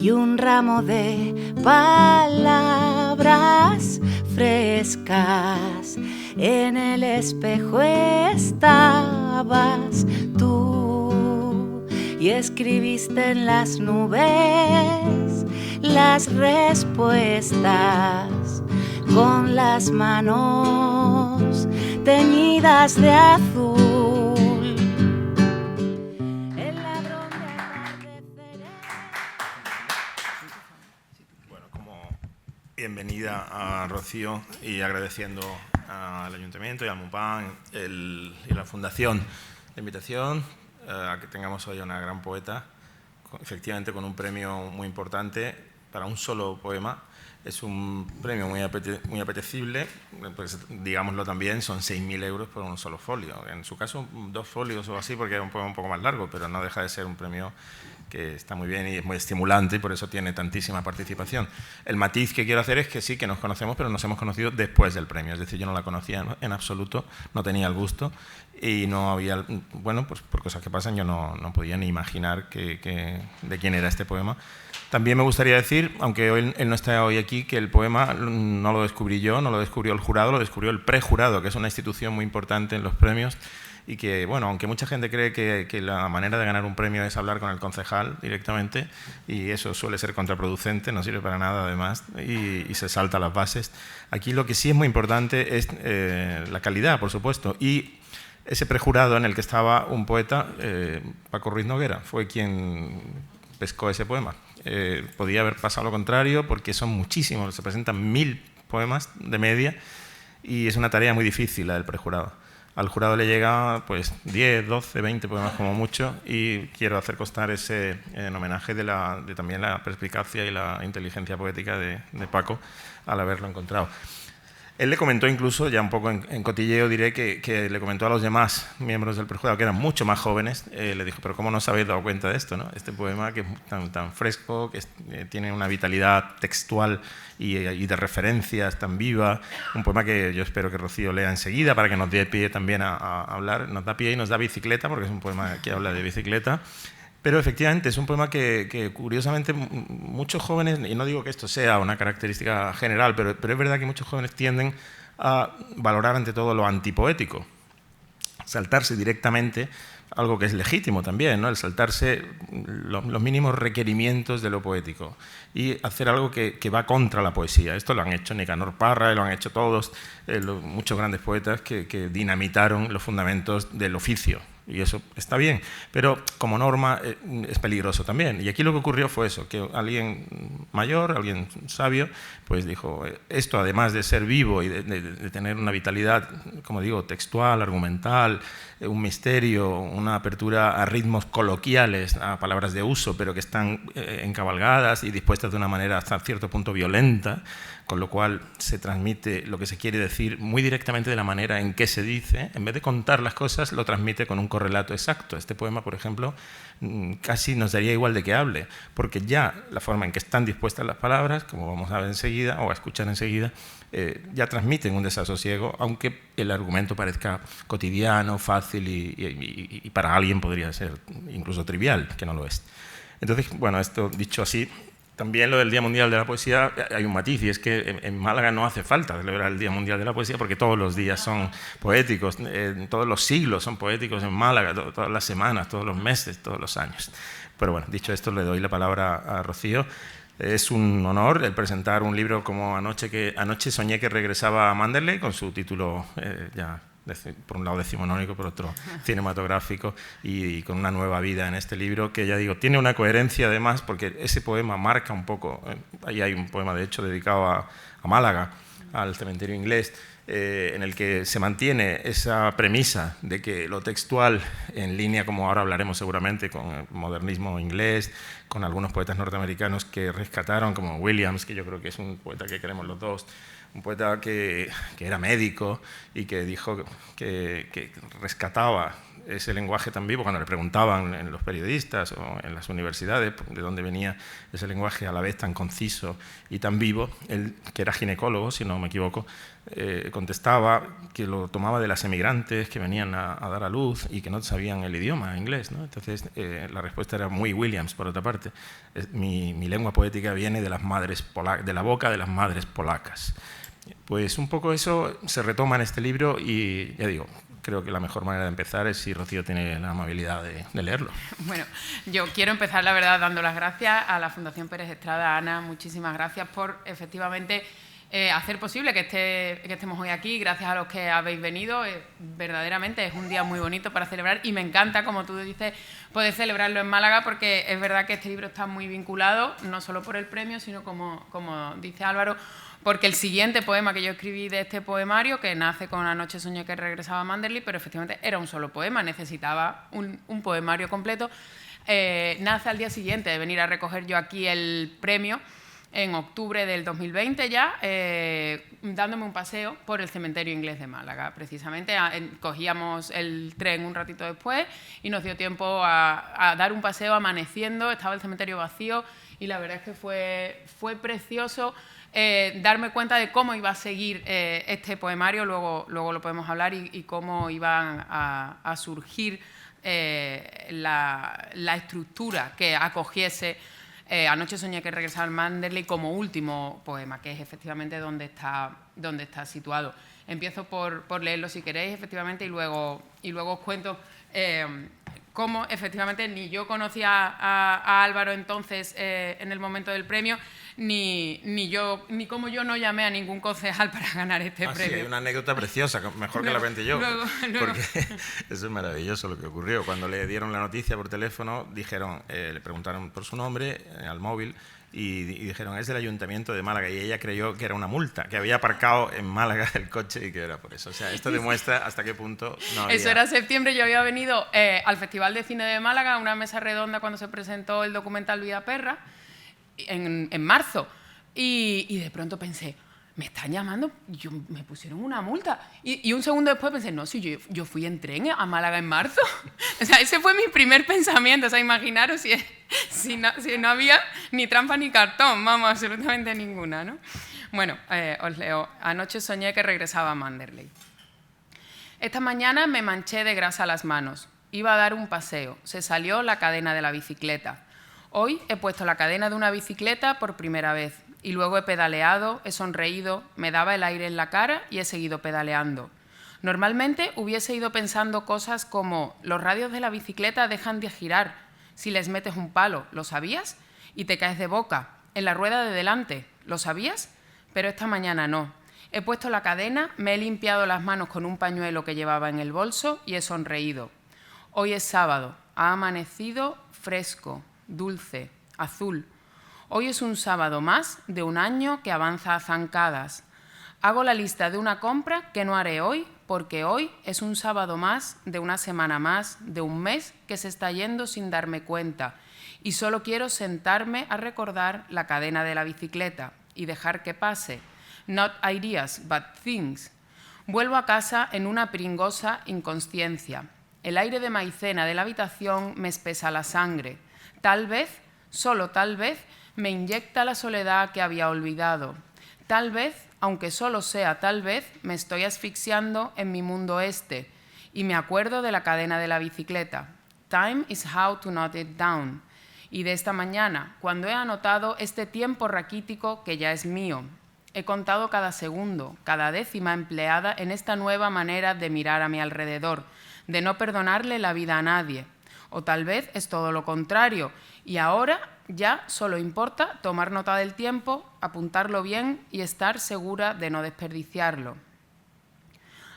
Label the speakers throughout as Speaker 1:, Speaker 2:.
Speaker 1: Y un ramo de palabras frescas, en el espejo estabas tú y escribiste en las nubes las respuestas con las manos teñidas de azul.
Speaker 2: Bienvenida a Rocío y agradeciendo al Ayuntamiento y al MUPAN y la Fundación la invitación a que tengamos hoy a una gran poeta, efectivamente con un premio muy importante para un solo poema. Es un premio muy apetecible, pues digámoslo también, son 6.000 euros por un solo folio. En su caso, 2 folios o así, porque es un poema un poco más largo, pero no deja de ser un premio que está muy bien y es muy estimulante y por eso tiene tantísima participación. El matiz que quiero hacer es que sí, que nos conocemos, pero nos hemos conocido después del premio. Es decir, yo no la conocía en absoluto, no tenía el gusto y no había... Bueno, pues por cosas que pasan yo no podía ni imaginar de quién era este poema. También me gustaría decir, aunque él no está hoy aquí, que el poema no lo descubrí yo, no lo descubrió el jurado, lo descubrió el prejurado, que es una institución muy importante en los premios y que, bueno, aunque mucha gente cree que la manera de ganar un premio es hablar con el concejal directamente, y eso suele ser contraproducente, no sirve para nada además, y se salta las bases. Aquí lo que sí es muy importante es la calidad, por supuesto, y ese prejurado en el que estaba un poeta, Paco Ruiz Noguera, fue quien pescó ese poema. Podía haber pasado lo contrario porque son muchísimos, se presentan 1.000 poemas de media y es una tarea muy difícil la del prejurado. Al jurado le llega pues 10, 12, 20 poemas como mucho y quiero hacer constar ese en homenaje de también la perspicacia y la inteligencia poética de Paco al haberlo encontrado. Él le comentó incluso, ya un poco en cotilleo diré, que le comentó a los demás miembros del prejurado, que eran mucho más jóvenes, le dijo, pero ¿cómo no os habéis dado cuenta de esto, ¿no? Este poema que es tan fresco, que tiene una vitalidad textual y de referencias tan viva, un poema que yo espero que Rocío lea enseguida para que nos dé pie también a hablar, nos da pie y nos da bicicleta, porque es un poema que habla de bicicleta. Pero efectivamente es un poema que curiosamente muchos jóvenes, y no digo que esto sea una característica general, pero es verdad que muchos jóvenes tienden a valorar ante todo lo antipoético, saltarse directamente algo que es legítimo también, ¿no? El saltarse los mínimos requerimientos de lo poético y hacer algo que va contra la poesía. Esto lo han hecho Nicanor Parra, lo han hecho todos, muchos grandes poetas que dinamitaron los fundamentos del oficio. Y eso está bien, pero como norma es peligroso también. Y aquí lo que ocurrió fue eso, que alguien mayor, alguien sabio, pues dijo, esto además de ser vivo y de tener una vitalidad, como digo, textual, argumental, un misterio, una apertura a ritmos coloquiales, a palabras de uso, pero que están encabalgadas y dispuestas de una manera hasta cierto punto violenta, con lo cual se transmite lo que se quiere decir muy directamente de la manera en que se dice. En vez de contar las cosas, lo transmite con un correlato exacto. Este poema, por ejemplo, casi nos daría igual de que hable, porque ya la forma en que están dispuestas las palabras, como vamos a ver enseguida, o a escuchar enseguida, ya transmiten un desasosiego, aunque el argumento parezca cotidiano, fácil y para alguien podría ser incluso trivial, que no lo es. Entonces, bueno, esto dicho así, también lo del Día Mundial de la Poesía, hay un matiz, y es que en Málaga no hace falta celebrar el Día Mundial de la Poesía porque todos los días son poéticos, todos los siglos son poéticos en Málaga, todas las semanas, todos los meses, todos los años. Pero bueno, dicho esto, le doy la palabra a Rocío. Es un honor el presentar un libro como Anoche soñé que regresaba a Manderley, con su título ya por un lado decimonónico, por otro cinematográfico, y con una nueva vida en este libro que, ya digo, tiene una coherencia además, porque ese poema marca un poco, ahí hay un poema de hecho dedicado a Málaga, al cementerio inglés, en el que se mantiene esa premisa de que lo textual, en línea, como ahora hablaremos seguramente, con el modernismo inglés, con algunos poetas norteamericanos que rescataron, como Williams, que yo creo que es un poeta que queremos los dos, un poeta que era médico y que dijo que rescataba ese lenguaje tan vivo cuando le preguntaban en los periodistas o en las universidades de dónde venía ese lenguaje a la vez tan conciso y tan vivo. Él, que era ginecólogo, si no me equivoco, contestaba que lo tomaba de las emigrantes que venían a dar a luz y que no sabían el idioma inglés, ¿no? Entonces, la respuesta era muy Williams, por otra parte. Mi lengua poética viene de las madres de la boca de las madres polacas. Pues un poco eso se retoma en este libro y, ya digo, creo que la mejor manera de empezar es si Rocío tiene la amabilidad de leerlo.
Speaker 3: Bueno, yo quiero empezar, la verdad, dando las gracias a la Fundación Pérez Estrada. Ana, muchísimas gracias por, efectivamente, hacer posible que estemos hoy aquí. Gracias a los que habéis venido. Verdaderamente es un día muy bonito para celebrar y me encanta, como tú dices, poder celebrarlo en Málaga, porque es verdad que este libro está muy vinculado, no solo por el premio, sino como dice Álvaro, porque el siguiente poema que yo escribí de este poemario, que nace con Anoche soñé que regresaba a Manderley, pero efectivamente era un solo poema, necesitaba un poemario completo, nace al día siguiente de venir a recoger yo aquí el premio, en octubre del 2020 ya, dándome un paseo por el cementerio inglés de Málaga. Precisamente cogíamos el tren un ratito después y nos dio tiempo a dar un paseo amaneciendo, estaba el cementerio vacío y la verdad es que fue precioso darme cuenta de cómo iba a seguir este poemario, luego lo podemos hablar, y cómo iban a surgir la estructura que acogiese Anoche soñé que regresaba al Manderley como último poema, que es efectivamente donde está situado. Empiezo por leerlo si queréis, efectivamente, y luego os cuento cómo efectivamente ni yo conocía a Álvaro entonces en el momento del premio, ni cómo yo no llamé a ningún concejal para ganar este premio.
Speaker 2: Sí, hay una anécdota preciosa, mejor que la cuente yo, porque eso es maravilloso lo que ocurrió. Cuando le dieron la noticia por teléfono, dijeron, le preguntaron por su nombre al móvil y dijeron, es del Ayuntamiento de Málaga, y ella creyó que era una multa, que había aparcado en Málaga el coche y que era por eso. O sea, esto demuestra hasta qué punto no había...
Speaker 3: Eso era septiembre, yo había venido al Festival de Cine de Málaga, a una mesa redonda cuando se presentó el documental Vida Perra, en marzo, y de pronto pensé, me están llamando, me pusieron una multa, y un segundo después pensé, no, si yo fui en tren a Málaga en marzo. O sea, ese fue mi primer pensamiento. O sea, imaginaros si no había ni trampa ni cartón, vamos, absolutamente ninguna, ¿no? Bueno, os leo. Anoche soñé que regresaba a Manderley. Esta mañana me manché de grasa las manos. Iba a dar un paseo. Se salió la cadena de la bicicleta. Hoy he puesto la cadena de una bicicleta por primera vez y luego he pedaleado, he sonreído, me daba el aire en la cara y he seguido pedaleando. Normalmente hubiese ido pensando cosas como los radios de la bicicleta dejan de girar si les metes un palo, ¿lo sabías? Y te caes de boca, en la rueda de delante, ¿lo sabías? Pero esta mañana no. He puesto la cadena, me he limpiado las manos con un pañuelo que llevaba en el bolso y he sonreído. Hoy es sábado, ha amanecido fresco, dulce, azul. Hoy es un sábado más de un año que avanza a zancadas. Hago la lista de una compra que no haré hoy, porque hoy es un sábado más de una semana más, de un mes que se está yendo sin darme cuenta. Y solo quiero sentarme a recordar la cadena de la bicicleta y dejar que pase. Not ideas, but things. Vuelvo a casa en una pringosa inconsciencia. El aire de maicena de la habitación me espesa la sangre. Tal vez, solo tal vez, me inyecta la soledad que había olvidado. Tal vez, aunque solo sea tal vez, me estoy asfixiando en mi mundo este y me acuerdo de la cadena de la bicicleta. Time is how to note it down. Y de esta mañana, cuando he anotado este tiempo raquítico que ya es mío. He contado cada segundo, cada décima empleada en esta nueva manera de mirar a mi alrededor, de no perdonarle la vida a nadie. O tal vez es todo lo contrario, y ahora ya solo importa tomar nota del tiempo, apuntarlo bien y estar segura de no desperdiciarlo.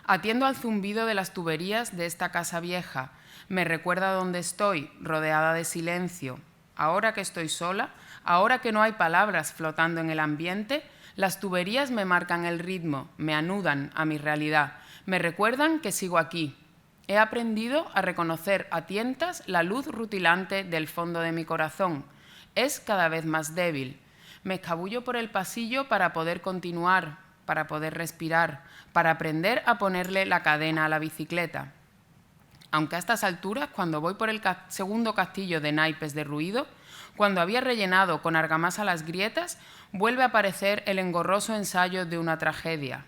Speaker 3: Atiendo al zumbido de las tuberías de esta casa vieja. Me recuerda dónde estoy, rodeada de silencio. Ahora que estoy sola, ahora que no hay palabras flotando en el ambiente, las tuberías me marcan el ritmo, me anudan a mi realidad, me recuerdan que sigo aquí. He aprendido a reconocer a tientas la luz rutilante del fondo de mi corazón. Es cada vez más débil. Me escabullo por el pasillo para poder continuar, para poder respirar, para aprender a ponerle la cadena a la bicicleta. Aunque a estas alturas, cuando voy por el segundo castillo de naipes derruido, cuando había rellenado con argamasa las grietas, vuelve a aparecer el engorroso ensayo de una tragedia.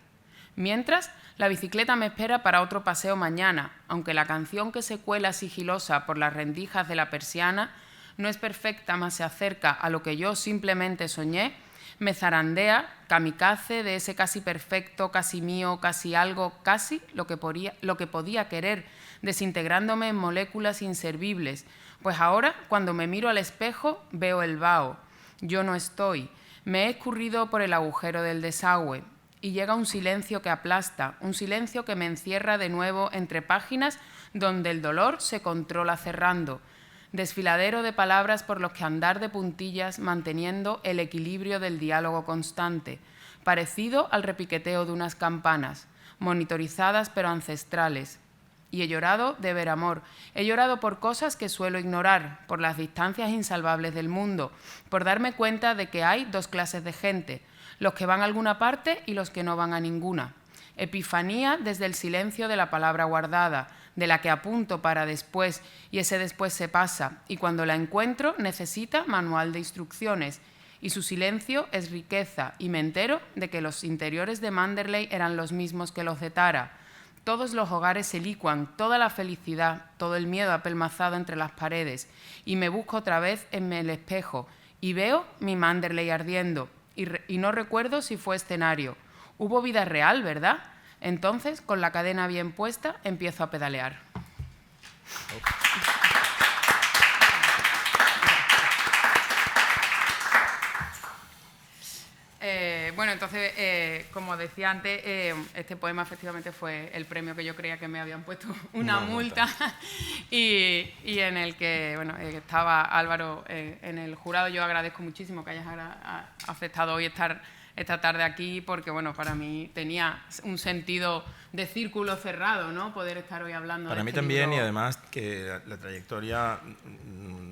Speaker 3: Mientras, la bicicleta me espera para otro paseo mañana, aunque la canción que se cuela sigilosa por las rendijas de la persiana no es perfecta, mas se acerca a lo que yo simplemente soñé, me zarandea, kamikaze de ese casi perfecto, casi mío, casi algo, casi lo que podía querer, desintegrándome en moléculas inservibles. Pues ahora, cuando me miro al espejo, veo el vaho. Yo no estoy. Me he escurrido por el agujero del desagüe y llega un silencio que aplasta, un silencio que me encierra de nuevo entre páginas donde el dolor se controla cerrando. Desfiladero de palabras por los que andar de puntillas manteniendo el equilibrio del diálogo constante, parecido al repiqueteo de unas campanas, monitorizadas pero ancestrales. Y he llorado de ver amor. He llorado por cosas que suelo ignorar, por las distancias insalvables del mundo, por darme cuenta de que hay dos clases de gente, los que van a alguna parte y los que no van a ninguna. Epifanía desde el silencio de la palabra guardada, de la que apunto para después y ese después se pasa, y cuando la encuentro necesita manual de instrucciones, y su silencio es riqueza, y me entero de que los interiores de Manderley eran los mismos que los de Tara. Todos los hogares se licuan, toda la felicidad, todo el miedo apelmazado entre las paredes, y me busco otra vez en el espejo, y veo mi Manderley ardiendo, y no recuerdo si fue escenario. Hubo vida real, ¿verdad? Entonces, con la cadena bien puesta, empiezo a pedalear. Bueno, entonces, como decía antes, este poema efectivamente fue el premio que yo creía que me habían puesto una multa y en el que bueno, estaba Álvaro en el jurado. Yo agradezco muchísimo que hayas aceptado hoy estar esta tarde aquí, porque bueno, para mí tenía un sentido de círculo cerrado, ¿no? Poder estar hoy hablando
Speaker 2: para
Speaker 3: de
Speaker 2: mí
Speaker 3: este
Speaker 2: también,
Speaker 3: libro.
Speaker 2: y además que la trayectoria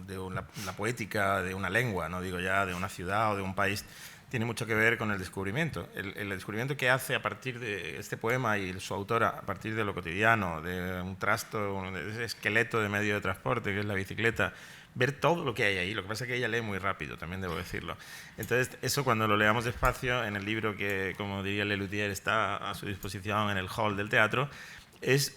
Speaker 2: de la poética de una lengua, no digo ya de una ciudad o de un país, tiene mucho que ver con el descubrimiento. El descubrimiento que hace a partir de este poema y su autora, a partir de lo cotidiano, de un trasto, de ese esqueleto de medio de transporte que es la bicicleta, ver todo lo que hay ahí. Lo que pasa es que ella lee muy rápido, también debo decirlo. Entonces, eso cuando lo leamos despacio, en el libro que, como diría Lelutier, está a su disposición en el hall del teatro, es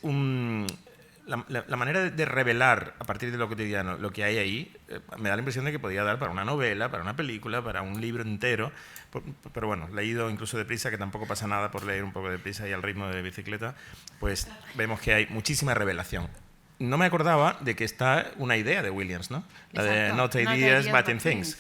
Speaker 2: la manera de revelar a partir de lo cotidiano lo que hay ahí. Me da la impresión de que podía dar para una novela, para una película, para un libro entero. Pero bueno, leído incluso deprisa, que tampoco pasa nada por leer un poco deprisa y al ritmo de bicicleta, pues vemos que hay muchísima revelación. No me acordaba de que está una idea de Williams, ¿no? La de Not Ideas, but in Things.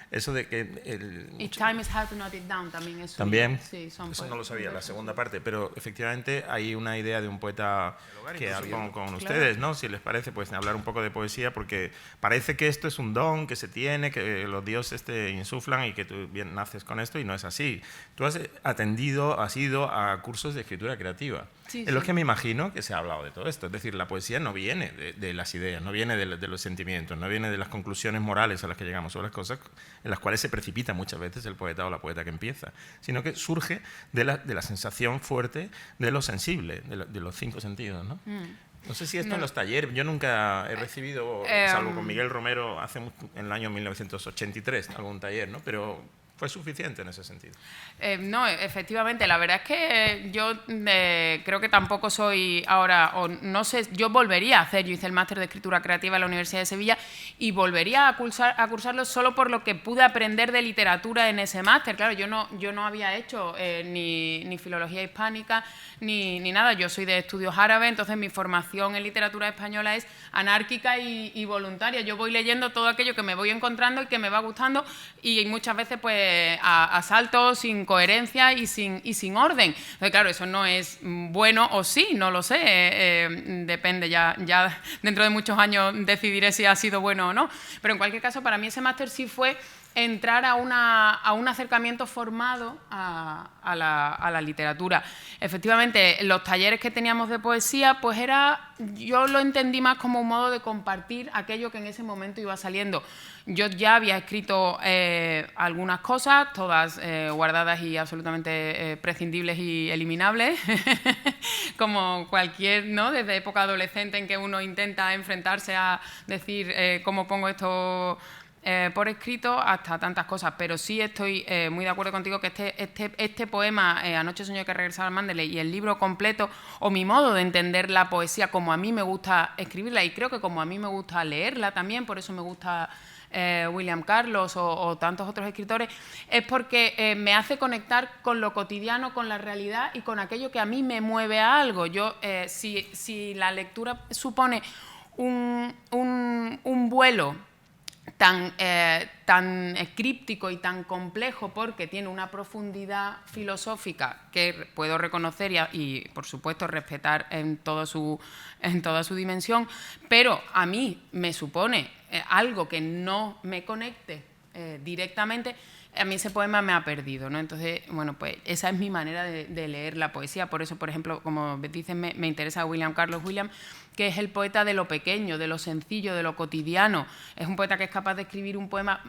Speaker 2: Eso de que...
Speaker 3: Each time is how to note it down, también es
Speaker 2: también,
Speaker 3: sí,
Speaker 2: eso no lo sabía, la segunda parte, pero efectivamente hay una idea de un poeta que hablo con ustedes, ¿no? Si les parece, pues hablar un poco de poesía, porque parece que esto es un don que se tiene, que los dioses te insuflan y que tú bien naces con esto, y no es así. Tú has ido a cursos de escritura creativa.
Speaker 3: Sí,
Speaker 2: en los que me imagino que se ha hablado de todo esto. Es decir, la poesía no viene de las ideas, no viene de los sentimientos, no viene de las conclusiones morales a las que llegamos, o las cosas en las cuales se precipita muchas veces el poeta o la poeta que empieza, sino que surge de la sensación fuerte de lo sensible, de los 5 sentidos, ¿no? No sé si esto en los talleres, yo nunca he recibido, salvo con Miguel Romero en el año 1983, algún taller, ¿no? Pero ¿fue suficiente en ese sentido?
Speaker 3: No, efectivamente, la verdad es que yo creo que tampoco soy ahora, o no sé, yo volvería a hacer, yo hice el máster de escritura creativa en la Universidad de Sevilla y volvería a cursarlo solo por lo que pude aprender de literatura en ese máster. Claro, yo no había hecho ni filología hispánica ni nada, yo soy de estudios árabes, entonces mi formación en literatura española es anárquica y voluntaria. Yo voy leyendo todo aquello que me voy encontrando y que me va gustando, y muchas veces pues a saltos, sin coherencia y sin orden. Entonces, claro, eso no es bueno, o sí, no lo sé, depende, ya dentro de muchos años decidiré si ha sido bueno o no, pero en cualquier caso para mí ese máster sí fue entrar a un acercamiento formado a la literatura. Efectivamente, los talleres que teníamos de poesía, pues yo lo entendí más como un modo de compartir aquello que en ese momento iba saliendo. Yo ya había escrito algunas cosas, todas guardadas y absolutamente prescindibles y eliminables, como cualquier, ¿no? Desde época adolescente en que uno intenta enfrentarse a decir cómo pongo esto por escrito hasta tantas cosas, pero sí estoy muy de acuerdo contigo que este poema, Anoche soñé que regresaba al Mandalay, y el libro completo, o mi modo de entender la poesía como a mí me gusta escribirla, y creo que como a mí me gusta leerla también, por eso me gusta William Carlos o tantos otros escritores, es porque me hace conectar con lo cotidiano, con la realidad y con aquello que a mí me mueve a algo. Yo, si la lectura supone un vuelo tan críptico y tan complejo porque tiene una profundidad filosófica que puedo reconocer y por supuesto respetar en toda su dimensión, pero a mí me supone algo que no me conecte directamente, a mí ese poema me ha perdido, ¿no? Entonces, bueno, pues esa es mi manera de leer la poesía. Por eso, por ejemplo, como dicen, me interesa William Carlos Williams, que es el poeta de lo pequeño, de lo sencillo, de lo cotidiano. Es un poeta que es capaz de escribir un poema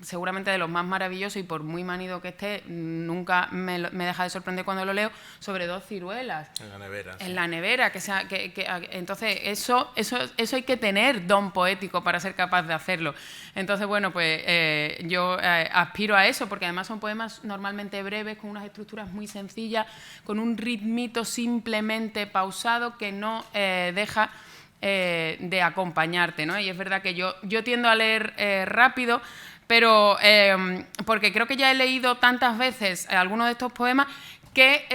Speaker 3: seguramente de los más maravillosos, y por muy manido que esté, nunca me deja de sorprender cuando lo leo, sobre 2 ciruelas.
Speaker 2: En la nevera.
Speaker 3: En la nevera. Entonces, eso hay que tener don poético para ser capaz de hacerlo. Entonces, bueno, pues yo aspiro a eso, porque además son poemas normalmente breves, con unas estructuras muy sencillas, con un ritmito simplemente pausado que no deja de acompañarte, ¿no? Y es verdad que yo tiendo a leer rápido, pero porque creo que ya he leído tantas veces algunos de estos poemas que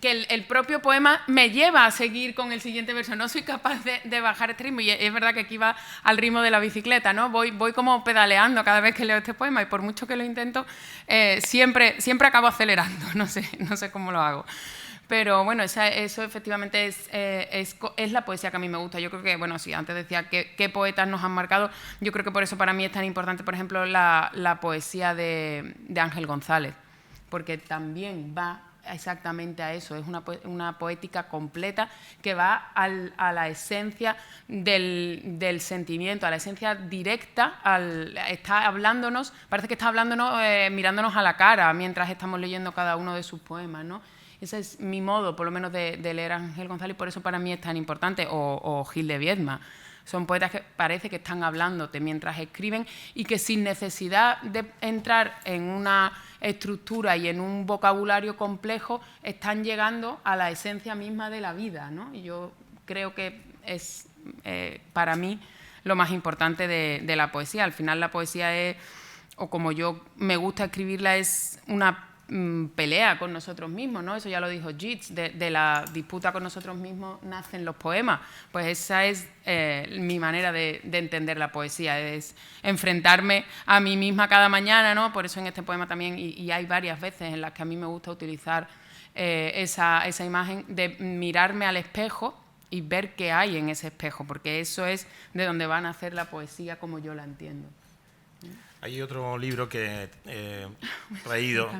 Speaker 3: el propio poema me lleva a seguir con el siguiente verso. No soy capaz de bajar este ritmo, y es verdad que aquí va al ritmo de la bicicleta, ¿no? Voy como pedaleando cada vez que leo este poema, y por mucho que lo intento, siempre acabo acelerando, no sé cómo lo hago. Pero bueno, eso efectivamente es la poesía que a mí me gusta. Yo creo que, bueno, sí, antes decía qué poetas nos han marcado. Yo creo que por eso para mí es tan importante, por ejemplo, la poesía de Ángel González, porque también va exactamente a eso. Es una poética completa que va a la esencia del sentimiento, a la esencia directa. Está hablándonos, parece que está hablándonos, mirándonos a la cara mientras estamos leyendo cada uno de sus poemas, ¿no? Ese es mi modo, por lo menos, de leer a Ángel González, y por eso para mí es tan importante. O Gil de Viedma. Son poetas que parece que están hablándote mientras escriben, y que sin necesidad de entrar en una estructura y en un vocabulario complejo están llegando a la esencia misma de la vida, ¿no? Y yo creo que es para mí lo más importante de la poesía. Al final la poesía es, o como yo me gusta escribirla, es una pelea con nosotros mismos, ¿no? Eso ya lo dijo Yeats, de la disputa con nosotros mismos nacen los poemas. Pues esa es mi manera de entender la poesía, es enfrentarme a mí misma cada mañana, ¿no? Por eso en este poema también, y hay varias veces en las que a mí me gusta utilizar esa imagen de mirarme al espejo y ver qué hay en ese espejo, porque eso es de donde va a nacer la poesía como yo la entiendo.
Speaker 2: Hay otro libro que he traído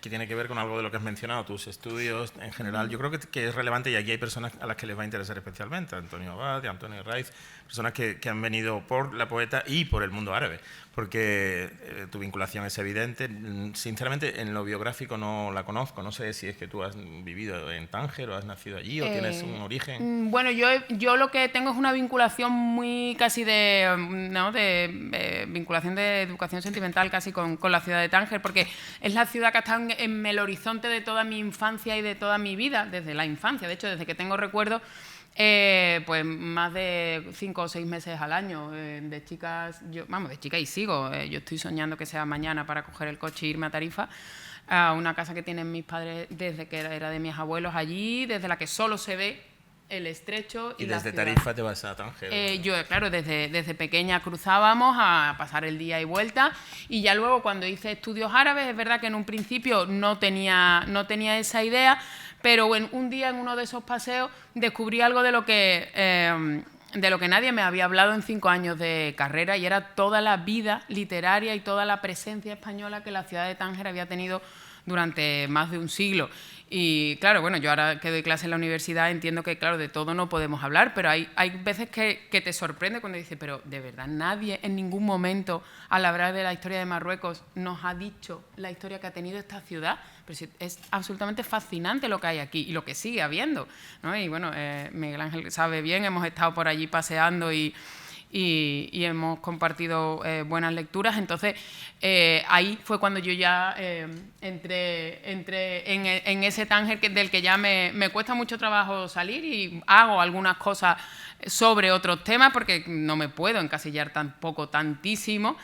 Speaker 2: que tiene que ver con algo de lo que has mencionado, tus estudios en general. Yo creo que es relevante, y aquí hay personas a las que les va a interesar especialmente, Antonio Abad y Antonio Raiz, personas que han venido por la poeta y por el mundo árabe, porque tu vinculación es evidente. Sinceramente, en lo biográfico no la conozco, no sé si es que tú has vivido en Tánger o has nacido allí o tienes un origen.
Speaker 3: Bueno, yo lo que tengo es una vinculación muy casi de vinculación de educación sentimental casi con la ciudad de Tánger, porque es la ciudad que ha estado en el horizonte de toda mi infancia y de toda mi vida, desde la infancia. De hecho, desde que tengo recuerdos, pues más de 5 o 6 meses al año de chica y sigo. Yo estoy soñando que sea mañana para coger el coche e irme a Tarifa, a una casa que tienen mis padres desde que era de mis abuelos allí, desde la que solo se ve el estrecho y
Speaker 2: desde
Speaker 3: la
Speaker 2: Tarifa te vas a Tánger.
Speaker 3: Yo, claro, desde pequeña cruzábamos a pasar el día y vuelta, y ya luego cuando hice estudios árabes, es verdad que en un principio no tenía esa idea, pero un día en uno de esos paseos descubrí algo de lo que nadie me había hablado en 5 años de carrera, y era toda la vida literaria y toda la presencia española que la ciudad de Tánger había tenido durante más de un siglo. Y claro, bueno, yo ahora que doy clase en la universidad entiendo que, claro, de todo no podemos hablar, pero hay veces que te sorprende cuando dices, pero de verdad nadie en ningún momento al hablar de la historia de Marruecos nos ha dicho la historia que ha tenido esta ciudad. Pero sí, es absolutamente fascinante lo que hay aquí y lo que sigue habiendo, ¿no? Y bueno, Miguel Ángel sabe bien, hemos estado por allí paseando y y hemos compartido buenas lecturas. Entonces, ahí fue cuando yo ya entré en ese Tánger del que ya me cuesta mucho trabajo salir, y hago algunas cosas sobre otros temas porque no me puedo encasillar tampoco tantísimo,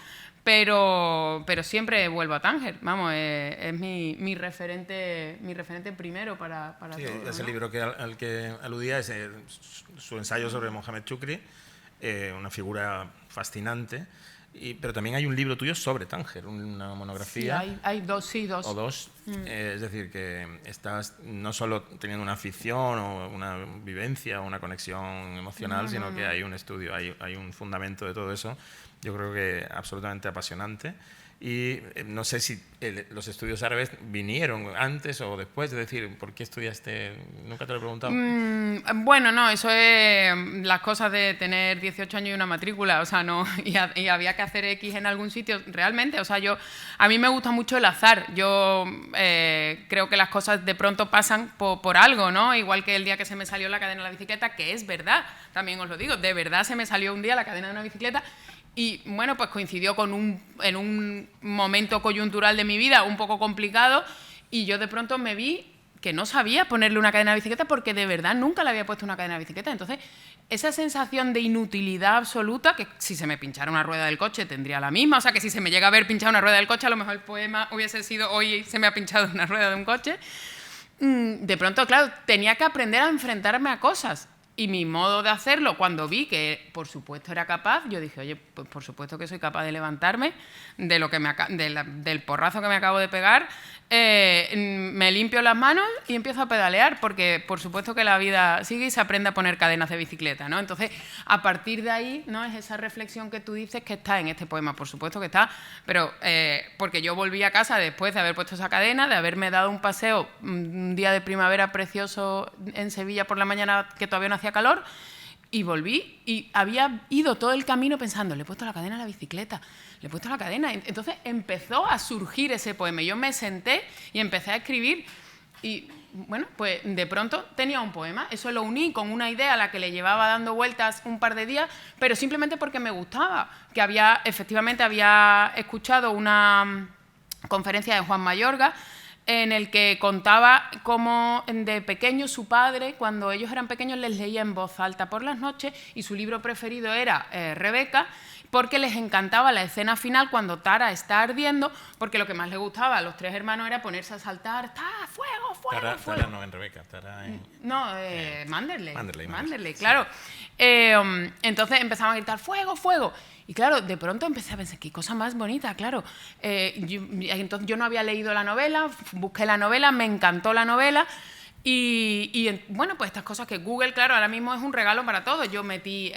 Speaker 3: pero siempre vuelvo a Tánger. Vamos, es mi referente primero para
Speaker 2: sí,
Speaker 3: todo, ¿no?
Speaker 2: Ese libro al que aludía es su ensayo sobre Mohamed Chukri, una figura fascinante. Pero también hay un libro tuyo sobre Tánger, una monografía.
Speaker 3: Sí, hay dos.
Speaker 2: O dos. Es decir, que estás no solo teniendo una afición o una vivencia o una conexión emocional, sino que hay un estudio, hay un fundamento de todo eso. Yo creo que absolutamente apasionante. Y no sé si los estudios árabes vinieron antes o después, es decir, ¿por qué estudiaste? ¿Nunca te lo he preguntado?
Speaker 3: Bueno, no, eso es las cosas de tener 18 años y una matrícula, o sea, no, y había que hacer X en algún sitio, realmente, o sea, a mí me gusta mucho el azar, yo creo que las cosas de pronto pasan por algo, ¿no? Igual que el día que se me salió la cadena de la bicicleta, que es verdad, también os lo digo, de verdad se me salió un día la cadena de una bicicleta. Y bueno, pues coincidió en un momento coyuntural de mi vida un poco complicado, y yo de pronto me vi que no sabía ponerle una cadena de bicicleta porque de verdad nunca le había puesto una cadena de bicicleta. Entonces, esa sensación de inutilidad absoluta, que si se me pinchara una rueda del coche tendría la misma, o sea, que si se me llega a haber pinchado una rueda del coche, a lo mejor el poema hubiese sido hoy se me ha pinchado una rueda de un coche. De pronto, claro, tenía que aprender a enfrentarme a cosas. Y mi modo de hacerlo, cuando vi que por supuesto era capaz, yo dije, oye, pues por supuesto que soy capaz de levantarme de lo que del porrazo que me acabo de pegar, me limpio las manos y empiezo a pedalear, porque por supuesto que la vida sigue y se aprende a poner cadenas de bicicleta, ¿no? Entonces, a partir de ahí, ¿no? Es esa reflexión que tú dices que está en este poema, por supuesto que está, pero porque yo volví a casa después de haber puesto esa cadena, de haberme dado un paseo un día de primavera precioso en Sevilla por la mañana, que todavía no hacía calor, y volví y había ido todo el camino pensando, le he puesto la cadena a la bicicleta, le he puesto la cadena. Entonces empezó a surgir ese poema. Yo me senté y empecé a escribir y, bueno, pues de pronto tenía un poema. Eso lo uní con una idea a la que le llevaba dando vueltas un par de días, pero simplemente porque me gustaba, que efectivamente había escuchado una conferencia de Juan Mayorga en el que contaba cómo de pequeño su padre, cuando ellos eran pequeños, les leía en voz alta por las noches, y su libro preferido era Rebeca, porque les encantaba la escena final cuando Tara está ardiendo, porque lo que más les gustaba a los tres hermanos era ponerse a saltar, ¡está fuego, fuego, fuego!
Speaker 2: Tara no en Rebeca, Tara en...
Speaker 3: No, Manderley.
Speaker 2: Manderley,
Speaker 3: Claro. Sí. Entonces empezaban a gritar, ¡fuego, fuego! Y claro, de pronto empecé a pensar, qué cosa más bonita, claro. Entonces yo no había leído la novela, busqué la novela, me encantó la novela. Bueno, pues estas cosas que Google, claro, ahora mismo es un regalo para todos. Yo metí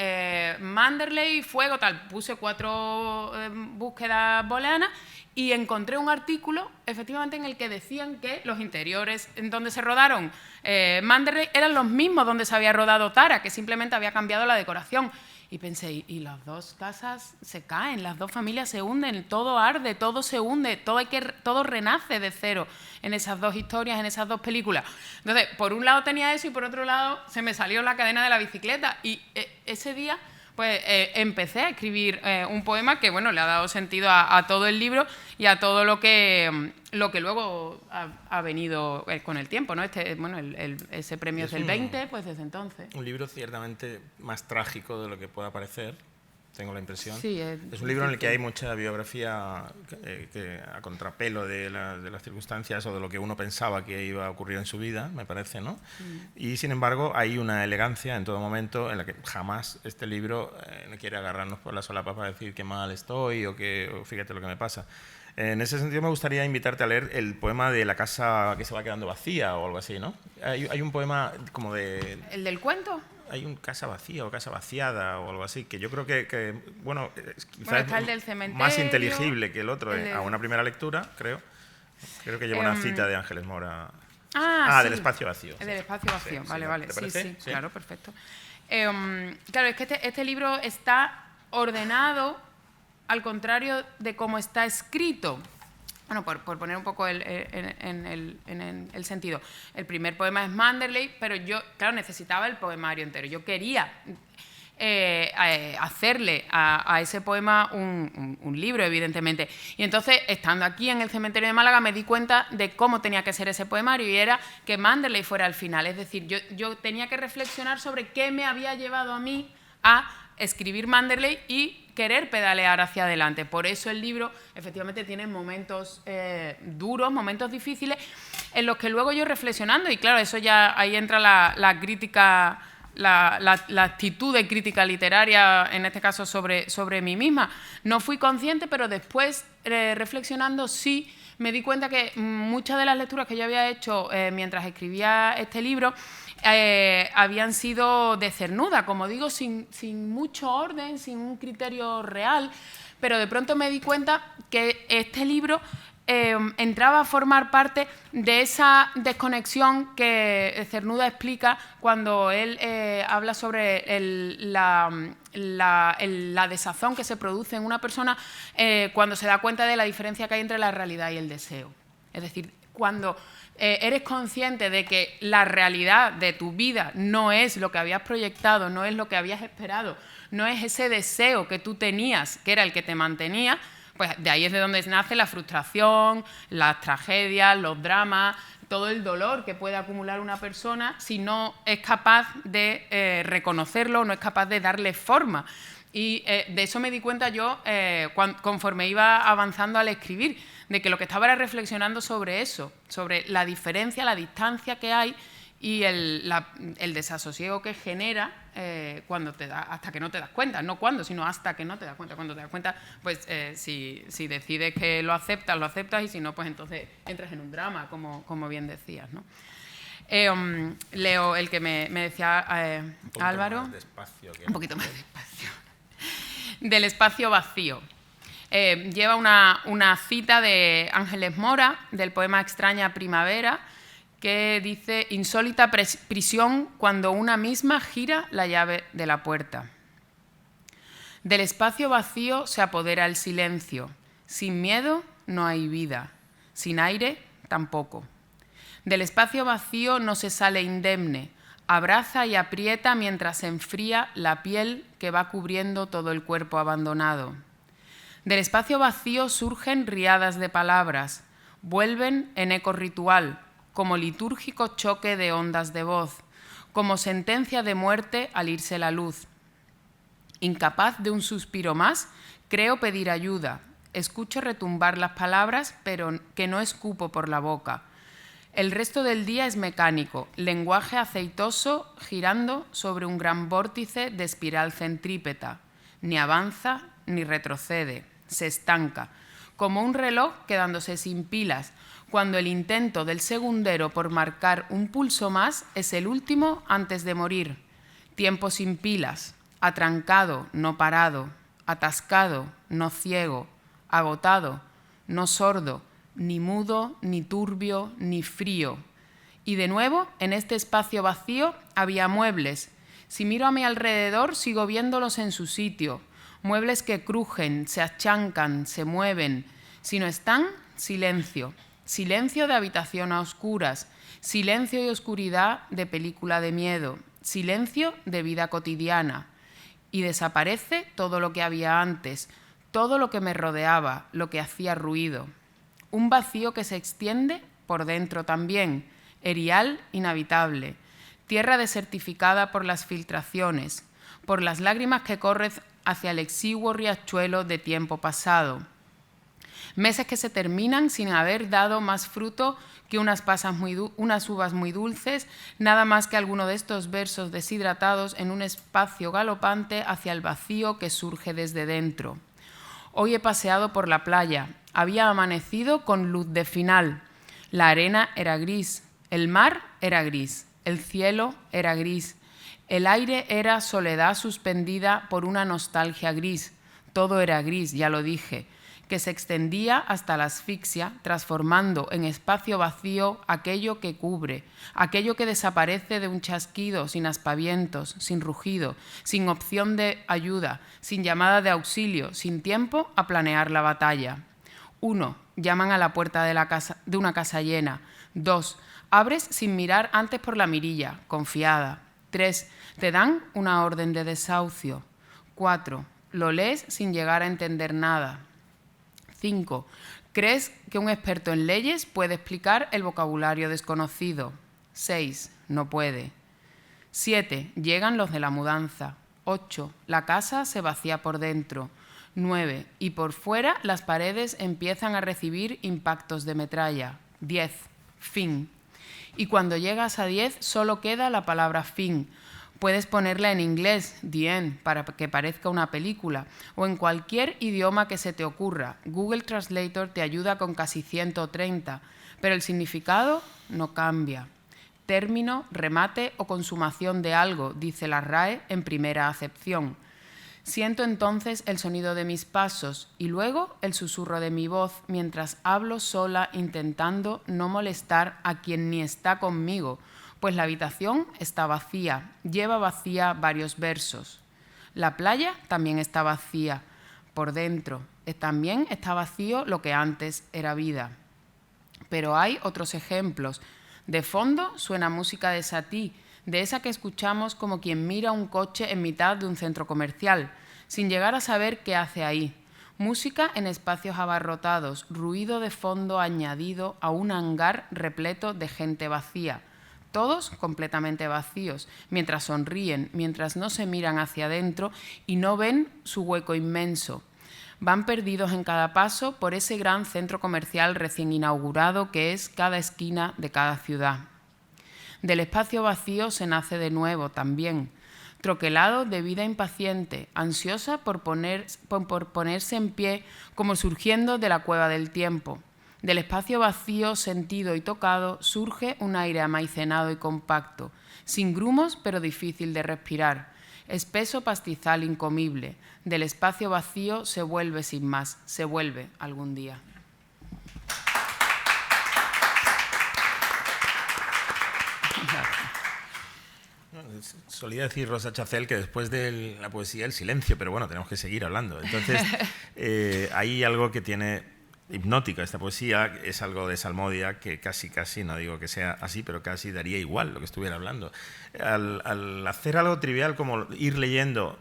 Speaker 3: Manderley, fuego, tal, puse 4 búsquedas booleanas y encontré un artículo, efectivamente, en el que decían que los interiores en donde se rodaron Manderley eran los mismos donde se había rodado Tara, que simplemente había cambiado la decoración. Y pensé, y las dos casas se caen, las dos familias se hunden, todo arde, todo se hunde, todo renace de cero en esas dos historias, en esas dos películas. Entonces, por un lado tenía eso y por otro lado se me salió la cadena de la bicicleta. Y ese día pues empecé a escribir un poema que, bueno, le ha dado sentido a todo el libro y a todo lo que luego ha venido con el tiempo, ¿no? Ese premio es del 20, pues desde entonces.
Speaker 2: Un libro ciertamente más trágico de lo que pueda parecer, tengo la impresión.
Speaker 3: Sí,
Speaker 2: es un libro en el que hay mucha biografía que a contrapelo de las circunstancias o de lo que uno pensaba que iba a ocurrir en su vida, me parece, ¿no? Y sin embargo hay una elegancia en todo momento en la que jamás este libro no quiere agarrarnos por la solapa para decir qué mal estoy o fíjate lo que me pasa. En ese sentido me gustaría invitarte a leer el poema de la casa que se va quedando vacía o algo así, ¿no? Hay un poema como de...
Speaker 3: ¿El del cuento?
Speaker 2: Hay un casa vacía o casa vaciada o algo así, que yo creo que bueno,
Speaker 3: quizás está el del cementerio,
Speaker 2: más inteligible que el otro a una primera lectura, creo. Creo que lleva una cita de Ángeles Mora.
Speaker 3: Sí.
Speaker 2: Del espacio vacío.
Speaker 3: El del espacio vacío,
Speaker 2: sí,
Speaker 3: vale.
Speaker 2: ¿Te parece?
Speaker 3: Sí, claro, perfecto. Claro, es que este libro está ordenado al contrario de cómo está escrito. Bueno, por poner un poco en el sentido. El primer poema es Manderley, pero yo, claro, necesitaba el poemario entero. Yo quería hacerle a ese poema un libro, evidentemente. Y entonces, estando aquí en el cementerio de Málaga, me di cuenta de cómo tenía que ser ese poemario, y era que Manderley fuera al final. Es decir, yo tenía que reflexionar sobre qué me había llevado a mí a escribir Manderley y querer pedalear hacia adelante. Por eso el libro efectivamente tiene momentos duros, momentos difíciles, en los que luego yo reflexionando, y claro, eso ya ahí entra la crítica, la actitud de crítica literaria, en este caso sobre mí misma. No fui consciente, pero después, reflexionando, sí me di cuenta que muchas de las lecturas que yo había hecho mientras escribía este libro habían sido de cernuda, como digo, sin mucho orden, sin un criterio real, pero de pronto me di cuenta que este libro entraba a formar parte de esa desconexión que Cernuda explica cuando él habla sobre la desazón que se produce en una persona cuando se da cuenta de la diferencia que hay entre la realidad y el deseo. Es decir, cuando eres consciente de que la realidad de tu vida no es lo que habías proyectado, no es lo que habías esperado, no es ese deseo que tú tenías, que era el que te mantenía, pues de ahí es de donde nace la frustración, las tragedias, los dramas, todo el dolor que puede acumular una persona si no es capaz de reconocerlo, no es capaz de darle forma. Y de eso me di cuenta yo conforme iba avanzando al escribir, de que lo que estaba era reflexionando sobre eso, sobre la diferencia, la distancia que hay y el desasosiego que genera cuando hasta que no te das cuenta, no cuando, sino hasta que no te das cuenta. Cuando te das cuenta, pues si decides que lo aceptas, y si no, pues entonces entras en un drama, como bien decías, ¿no? Leo el que me decía Álvaro. Un poquito más despacio. Del espacio vacío. Lleva una cita de Ángeles Mora, del poema Extraña Primavera, que dice: insólita prisión cuando una misma gira la llave de la puerta. Del espacio vacío se apodera el silencio. Sin miedo no hay vida, sin aire tampoco. Del espacio vacío no se sale indemne, abraza y aprieta mientras se enfría la piel que va cubriendo todo el cuerpo abandonado. Del espacio vacío surgen riadas de palabras, vuelven en eco ritual, como litúrgico choque de ondas de voz, como sentencia de muerte al irse la luz. Incapaz de un suspiro más, creo pedir ayuda, escucho retumbar las palabras, pero que no escupo por la boca. El resto del día es mecánico, lenguaje aceitoso girando sobre un gran vórtice de espiral centrípeta. Ni avanza ni retrocede, se estanca, como un reloj quedándose sin pilas, cuando el intento del segundero por marcar un pulso más es el último antes de morir. Tiempo sin pilas, atrancado, no parado, atascado, no ciego, agotado, no sordo, ni mudo, ni turbio, ni frío. Y de nuevo, en este espacio vacío había muebles. Si miro a mi alrededor, sigo viéndolos en su sitio. Muebles que crujen, se achancan, se mueven. Si no están, silencio. Silencio de habitación a oscuras. Silencio y oscuridad de película de miedo. Silencio de vida cotidiana. Y desaparece todo lo que había antes, todo lo que me rodeaba, lo que hacía ruido. Un vacío que se extiende por dentro también, erial, inhabitable. Tierra desertificada por las filtraciones, por las lágrimas que corren hacia el exiguo riachuelo de tiempo pasado. Meses que se terminan sin haber dado más fruto que unas uvas muy dulces, nada más que alguno de estos versos deshidratados en un espacio galopante hacia el vacío que surge desde dentro. Hoy he paseado por la playa, había amanecido con luz de final. La arena era gris, el mar era gris, el cielo era gris, el aire era soledad suspendida por una nostalgia gris. Todo era gris, ya lo dije, que se extendía hasta la asfixia, transformando en espacio vacío aquello que cubre, aquello que desaparece de un chasquido, sin aspavientos, sin rugido, sin opción de ayuda, sin llamada de auxilio, sin tiempo a planear la batalla. 1. Llaman a la puerta de una casa llena. 2. Abres sin mirar antes por la mirilla, confiada. 3. Te dan una orden de desahucio. 4. Lo lees sin llegar a entender nada. 5. ¿Crees que un experto en leyes puede explicar el vocabulario desconocido? 6. No puede. 7. Llegan los de la mudanza. 8. La casa se vacía por dentro. 9. Y por fuera las paredes empiezan a recibir impactos de metralla. 10. Fin. Y cuando llegas a 10 solo queda la palabra fin. Puedes ponerla en inglés, the end, para que parezca una película, o en cualquier idioma que se te ocurra. Google Translator te ayuda con casi 130, pero el significado no cambia. Término, remate o consumación de algo, dice la RAE en primera acepción. Siento entonces el sonido de mis pasos y luego el susurro de mi voz mientras hablo sola intentando no molestar a quien ni está conmigo, pues la habitación está vacía, lleva vacía varios versos. La playa también está vacía, por dentro. También está vacío lo que antes era vida. Pero hay otros ejemplos. De fondo suena música de Satie, de esa que escuchamos como quien mira un coche en mitad de un centro comercial, sin llegar a saber qué hace ahí. Música en espacios abarrotados, ruido de fondo añadido a un hangar repleto de gente vacía. Todos completamente vacíos, mientras sonríen, mientras no se miran hacia adentro y no ven su hueco inmenso. Van perdidos en cada paso por ese gran centro comercial recién inaugurado que es cada esquina de cada ciudad. Del espacio vacío se nace de nuevo también, troquelado de vida impaciente, ansiosa por ponerse en pie como surgiendo de la cueva del tiempo. Del espacio vacío, sentido y tocado, surge un aire amaicenado y compacto, sin grumos pero difícil de respirar. Espeso pastizal incomible. Del espacio vacío se vuelve sin más, se vuelve algún día.
Speaker 2: Solía decir Rosa Chacel que después de la poesía el silencio, pero bueno, tenemos que seguir hablando. Entonces, hay algo que tiene hipnótica esta poesía, es algo de Salmodia que casi, no digo que sea así, pero casi daría igual lo que estuviera hablando. Al hacer algo trivial como ir leyendo,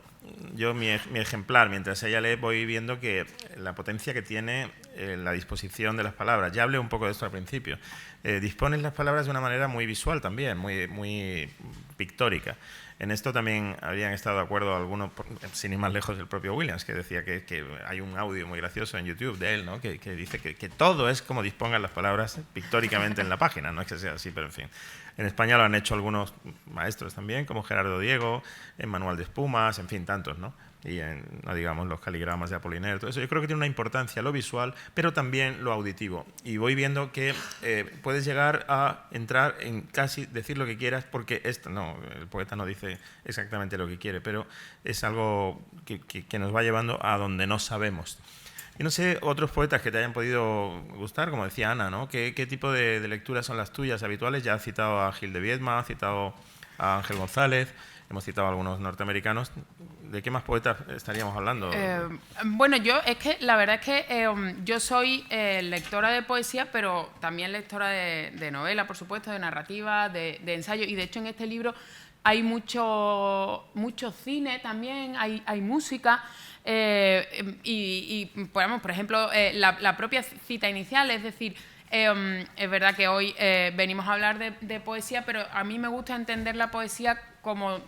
Speaker 2: yo mi ejemplar, mientras ella lee, voy viendo que la potencia que tiene la disposición de las palabras. Ya hablé un poco de esto al principio. Dispones las palabras de una manera muy visual también, muy pictórica. En esto también habrían estado de acuerdo algunos, sin ir más lejos, el propio Williams, que decía que hay un audio muy gracioso en YouTube de él, ¿no? que dice que todo es como dispongan las palabras pictóricamente en la página. No es que sea así, pero en fin. En España lo han hecho algunos maestros también, como Gerardo Diego, en Manual de Espumas, en fin, tantos, ¿no? Y no digamos los caligramas de Apollinaire, todo eso. Yo creo que tiene una importancia lo visual, pero también lo auditivo. Y voy viendo que puedes llegar a entrar en casi decir lo que quieras, porque el poeta no dice exactamente lo que quiere, pero es algo que nos va llevando a donde no sabemos. Y no sé, otros poetas que te hayan podido gustar, como decía Ana, ¿no? ¿Qué tipo de lecturas son las tuyas habituales? Ya has citado a Gil de Viedma, has citado a Ángel González, hemos citado a algunos norteamericanos. ¿De qué más poetas estaríamos hablando?
Speaker 3: Bueno, la verdad es que yo soy lectora de poesía, pero también lectora de novela, por supuesto, de narrativa, de ensayo. Y de hecho en este libro hay mucho cine también, hay música. Por ejemplo, la propia cita inicial, es decir, es verdad que hoy venimos a hablar de poesía, pero a mí me gusta entender la poesía como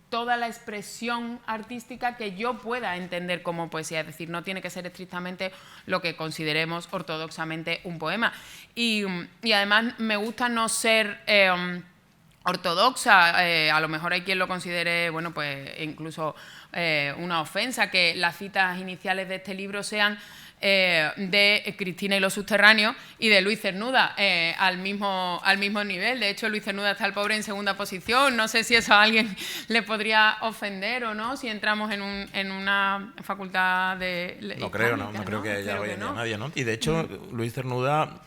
Speaker 3: toda la expresión artística que yo pueda entender como poesía, es decir, no tiene que ser estrictamente lo que consideremos ortodoxamente un poema. Y además me gusta no ser ortodoxa, a lo mejor hay quien lo considere, bueno, pues incluso una ofensa, que las citas iniciales de este libro sean de Cristina y los subterráneos y de Luis Cernuda al mismo nivel. De hecho, Luis Cernuda está el pobre en segunda posición. No sé si eso a alguien le podría ofender o no, si entramos en una facultad de...
Speaker 2: No creo, no creo que haya hoy en día nadie, ¿no? Y de hecho, Luis Cernuda,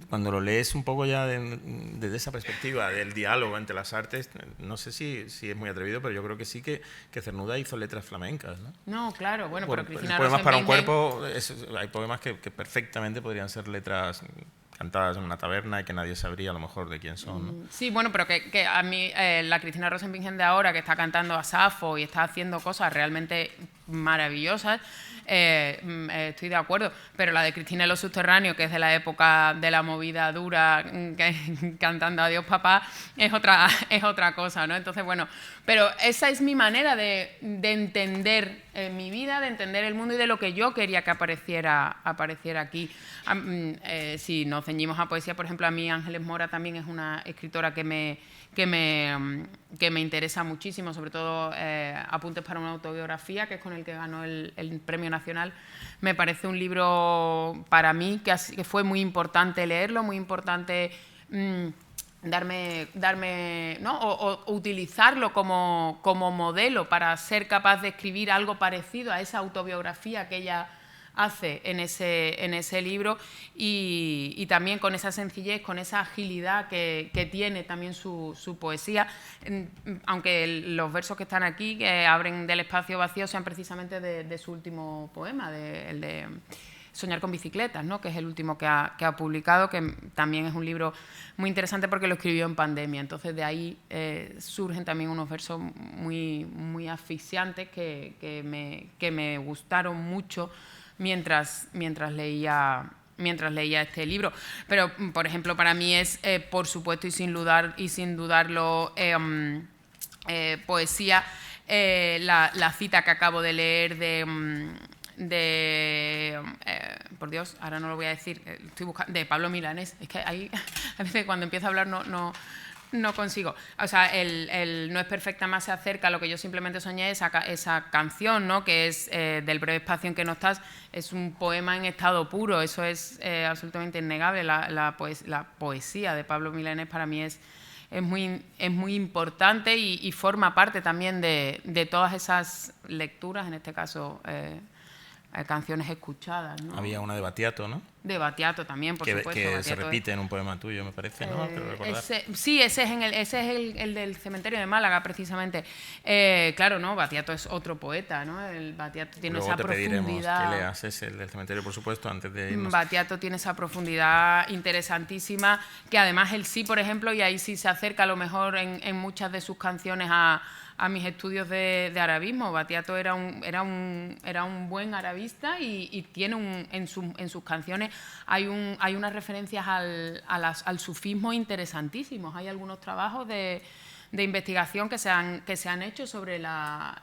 Speaker 2: cuando lo lees un poco ya desde esa perspectiva del diálogo entre las artes, no sé si es muy atrevido, pero yo creo que sí que Cernuda hizo letras flamencas, ¿no?
Speaker 3: No, claro, bueno, pero Cristina
Speaker 2: poemas para un
Speaker 3: Rosenwein
Speaker 2: cuerpo, hay poemas que perfectamente podrían ser letras cantadas en una taberna y que nadie sabría a lo mejor de quién son, ¿no?
Speaker 3: Sí, bueno, pero que a mí la Cristina Rosenbingen de ahora, que está cantando a Safo y está haciendo cosas realmente maravillosas, estoy de acuerdo, pero la de Cristina y los subterráneos, que es de la época de la movida dura, cantando Adiós papá, es otra cosa, ¿no? Entonces, bueno, pero esa es mi manera de entender mi vida, de entender el mundo y de lo que yo quería que apareciera aquí. Si nos ceñimos a poesía, por ejemplo, a mí Ángeles Mora también es una escritora que me interesa muchísimo, sobre todo Apuntes para una autobiografía, que es con el que ganó el Premio Nacional. Me parece un libro para mí que fue muy importante leerlo, muy importante darme ¿no? o utilizarlo como modelo para ser capaz de escribir algo parecido a esa autobiografía que ella hace en ese libro, y también con esa sencillez, con esa agilidad que tiene también su poesía, aunque los versos que están aquí, que abren del espacio vacío, sean precisamente de su último poema, el de Soñar con bicicletas, ¿no? Que es el último que ha publicado, que también es un libro muy interesante porque lo escribió en pandemia. Entonces, de ahí surgen también unos versos muy, muy asfixiantes que me gustaron mucho mientras leía este libro. Pero, por ejemplo, para mí es, por supuesto, y sin dudarlo, poesía, la cita que acabo de leer por Dios, ahora no lo voy a decir, estoy buscando, de Pablo Milanés. Es que ahí, a veces cuando empiezo a hablar no consigo. O sea, el No es perfecta, más se acerca a lo que yo simplemente soñé, esa canción, ¿no? Que es Del breve espacio en que no estás, es un poema en estado puro, eso es absolutamente innegable. La poesía de Pablo Milanés para mí es muy importante y forma parte también de todas esas lecturas, en este caso canciones escuchadas, ¿no?
Speaker 2: Había una de Battiato, ¿no?
Speaker 3: De Battiato también, por supuesto.
Speaker 2: Que se repite en un poema tuyo, me parece, ¿no?
Speaker 3: Sí, ese es el del cementerio de Málaga, precisamente. Claro, no, Battiato es otro poeta, ¿no? Battiato tiene esa profundidad.
Speaker 2: Luego te pediremos que leas ese, el del cementerio, por supuesto, antes de irnos.
Speaker 3: Battiato tiene esa profundidad interesantísima, que además él sí, por ejemplo, y ahí sí se acerca a lo mejor en muchas de sus canciones a mis estudios de arabismo. Battiato era un buen arabista y tiene en sus canciones hay unas referencias al sufismo interesantísimos. Hay algunos trabajos de investigación que se han hecho sobre la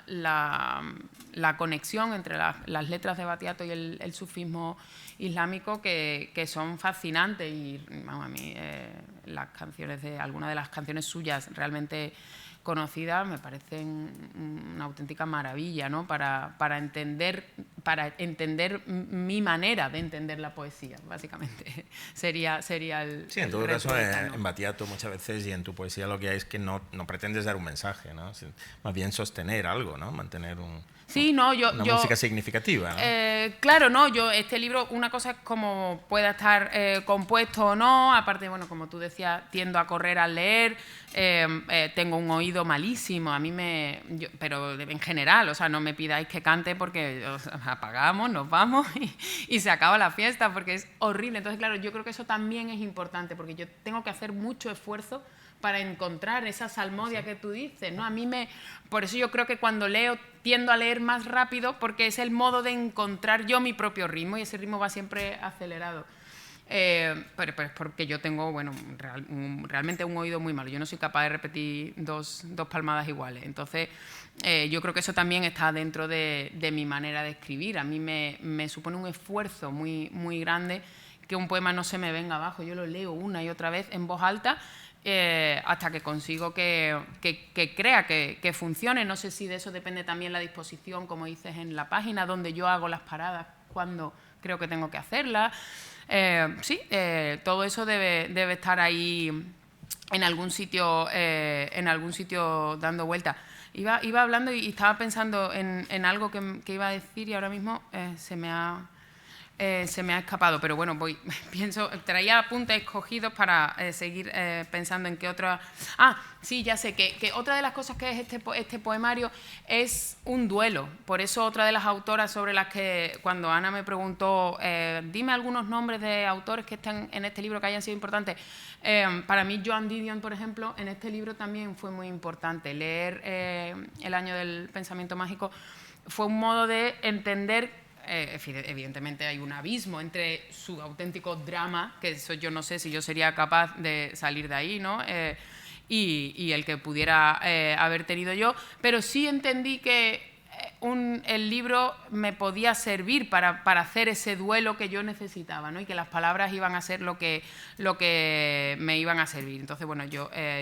Speaker 3: conexión entre las letras de Battiato y el sufismo islámico que son fascinantes, y vamos, a mí algunas de las canciones suyas realmente conocidas me parecen una auténtica maravilla, ¿no? para entender mi manera de entender la poesía, básicamente. sería el
Speaker 2: Sí, en todo caso, en Battiato muchas veces y en tu poesía lo que hay es que no pretendes dar un mensaje, ¿no? Más bien sostener algo, ¿no? Mantener una música significativa, ¿no?
Speaker 3: Claro, no, este libro, una cosa es cómo pueda estar compuesto o no, aparte, bueno, como tú decías, tiendo a correr al leer, tengo un oído malísimo, pero en general, o sea, no me pidáis que cante porque apagamos, nos vamos y se acaba la fiesta, porque es horrible. Entonces, claro, yo creo que eso también es importante, porque yo tengo que hacer mucho esfuerzo para encontrar esa salmodia que tú dices, ¿no? Por eso yo creo que cuando leo tiendo a leer más rápido, porque es el modo de encontrar yo mi propio ritmo, y ese ritmo va siempre acelerado. Pero es porque yo tengo, bueno, realmente un oído muy malo. Yo no soy capaz de repetir dos palmadas iguales. Entonces, yo creo que eso también está dentro de mi manera de escribir. A mí me supone un esfuerzo muy, muy grande que un poema no se me venga abajo. Yo lo leo una y otra vez en voz alta, hasta que consigo que crea que funcione. No sé si de eso depende también la disposición, como dices en la página, donde yo hago las paradas cuando creo que tengo que hacerlas. Todo eso debe estar ahí en algún sitio dando vueltas. Iba hablando y estaba pensando en algo que iba a decir, y ahora mismo se me ha... se me ha escapado, pero bueno, traía apuntes escogidos para seguir pensando en qué otra... Ah, sí, ya sé, que otra de las cosas que es este poemario es un duelo. Por eso otra de las autoras sobre las que, cuando Ana me preguntó, dime algunos nombres de autores que están en este libro que hayan sido importantes, para mí Joan Didion, por ejemplo, en este libro también fue muy importante. Leer El año del pensamiento mágico fue un modo de entender... evidentemente hay un abismo entre su auténtico drama, que eso yo no sé si yo sería capaz de salir de ahí, ¿no? Y el que pudiera haber tenido yo, pero sí entendí que el libro me podía servir para hacer ese duelo que yo necesitaba, ¿no? Y que las palabras iban a ser lo que me iban a servir. Entonces, bueno,